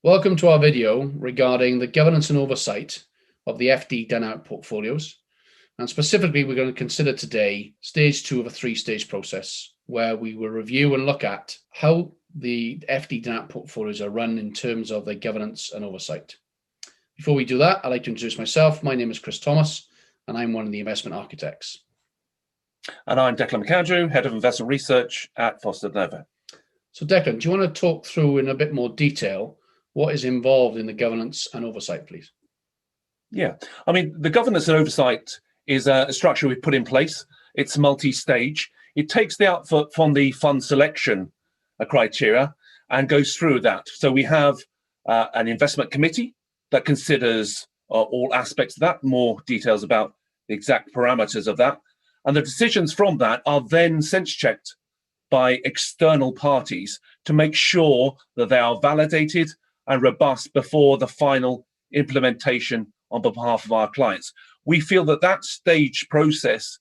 Welcome to our video regarding the governance and oversight of the FD done-out portfolios. And specifically, we're going to consider today stage 2 of a 3-stage process where we will review and look at how the FD done-out portfolios are run in terms of their governance and oversight. Before we do that, I'd like to introduce myself. My name is Chris Thomas, and I'm one of the investment architects. And I'm Declan McAndrew, Head of Investment Research at Foster Nova. So Declan, do you want to talk through in a bit more detail what is involved in the governance and oversight, please? Yeah, I mean, the governance and oversight is a structure we've put in place. It's multi-stage. It takes the output from the fund selection criteria and goes through that. So we have an investment committee that considers all aspects of that, more details about the exact parameters of that. And the decisions from that are then sense-checked by external parties to make sure that they are validated and robust before the final implementation on behalf of our clients. We feel that that stage process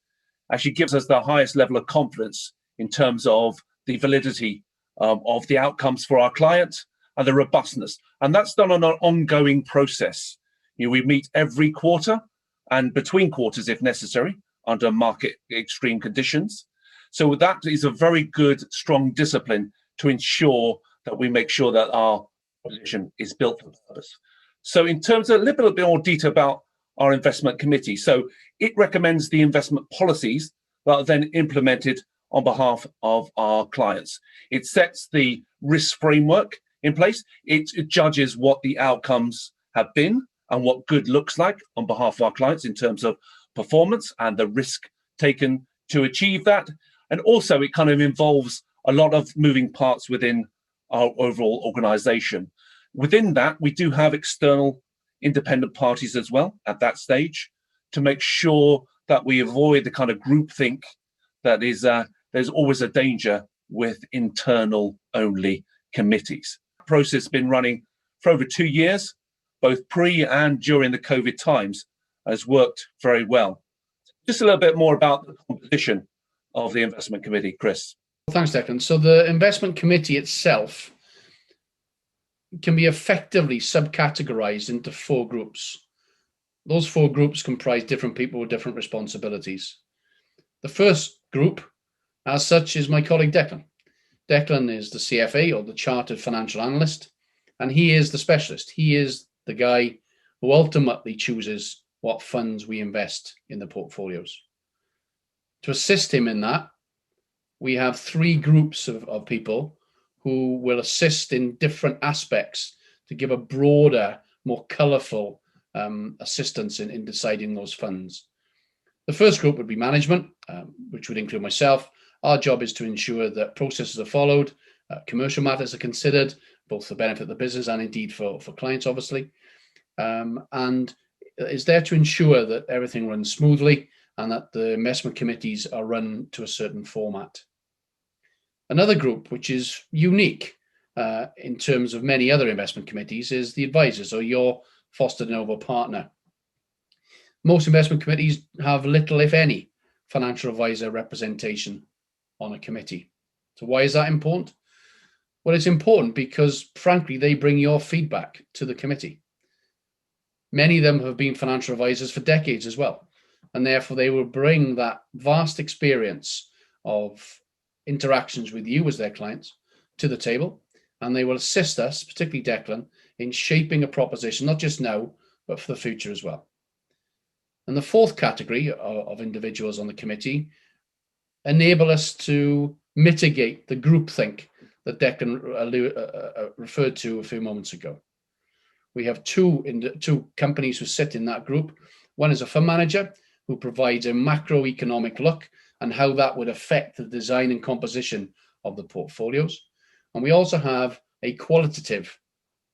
actually gives us the highest level of confidence in terms of the validity of the outcomes for our clients and the robustness. And that's done on an ongoing process. We meet every quarter and between quarters if necessary under market extreme conditions. So that is a very good, strong discipline to ensure that we make sure that our position is built for purpose. So in terms of a little bit more detail about our investment committee. So it recommends the investment policies that are then implemented on behalf of our clients. It sets the risk framework in place. It judges what the outcomes have been and what good looks like on behalf of our clients in terms of performance and the risk taken to achieve that. And also it kind of involves a lot of moving parts within our overall organization. Within that, we do have external independent parties as well at that stage to make sure that we avoid the kind of groupthink that is, there's always a danger with internal only committees. The process has been running for over 2 years, both pre and during the COVID times, has worked very well. Just a little bit more about the composition of the investment committee, Chris. Thanks, Declan. So the investment committee itself can be effectively subcategorized into 4 groups. Those 4 groups comprise different people with different responsibilities. The first group, as such, is my colleague Declan. Declan is the CFA, or the Chartered Financial Analyst, and he is the specialist. He is the guy who ultimately chooses what funds we invest in the portfolios. To assist him in that, we have 3 groups of people who will assist in different aspects to give a broader, more colourful assistance in deciding those funds. The first group would be management, which would include myself. Our job is to ensure that processes are followed, commercial matters are considered, both for the benefit of the business and indeed for clients, obviously. And is there to ensure that everything runs smoothly and that the investment committees are run to a certain format. Another group, which is unique in terms of many other investment committees, is the advisors, or your Foster Nova partner. Most investment committees have little, if any, financial advisor representation on a committee. So why is that important? Well, it's important because, frankly, they bring your feedback to the committee. Many of them have been financial advisors for decades as well, and therefore they will bring that vast experience of interactions with you as their clients to the table, and they will assist us, particularly Declan, in shaping a proposition, not just now, but for the future as well. And the fourth category of individuals on the committee enable us to mitigate the groupthink that Declan referred to a few moments ago. We have two companies who sit in that group. One is a fund manager who provides a macroeconomic look and how that would affect the design and composition of the portfolios. And we also have a qualitative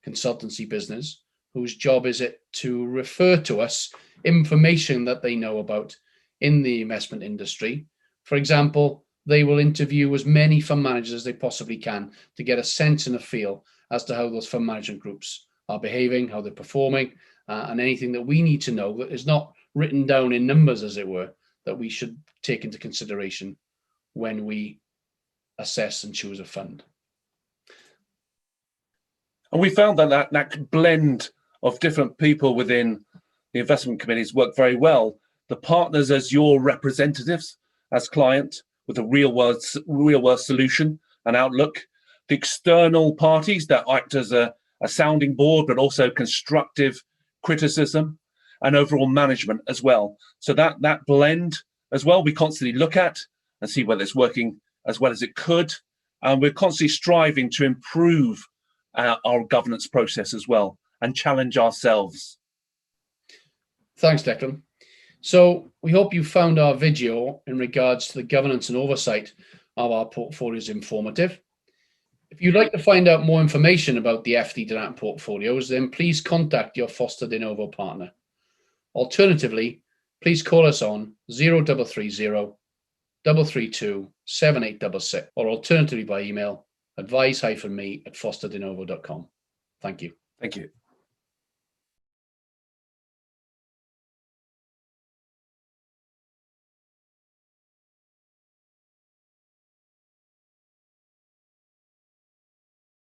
consultancy business whose job is it to refer to us information that they know about in the investment industry. For example, they will interview as many fund managers as they possibly can to get a sense and a feel as to how those fund management groups are behaving, how they're performing, and anything that we need to know that is not written down in numbers, as it were, that we should take into consideration when we assess and choose a fund. And we found that blend of different people within the investment committees work very well. The partners as your representatives, as client, with a real world solution and outlook. The external parties that act as a sounding board, but also constructive criticism and overall management as well. So that blend as well, we constantly look at and see whether it's working as well as it could. And we're constantly striving to improve our governance process as well and challenge ourselves. Thanks, Declan. So we hope you found our video in regards to the governance and oversight of our portfolios informative. If you'd like to find out more information about the FD Dunant portfolios, then please contact your Foster de Novo partner. Alternatively, please call us on 0330 332 7866 or alternatively by email advise-me@fosterdenovo.com. Thank you. Thank you.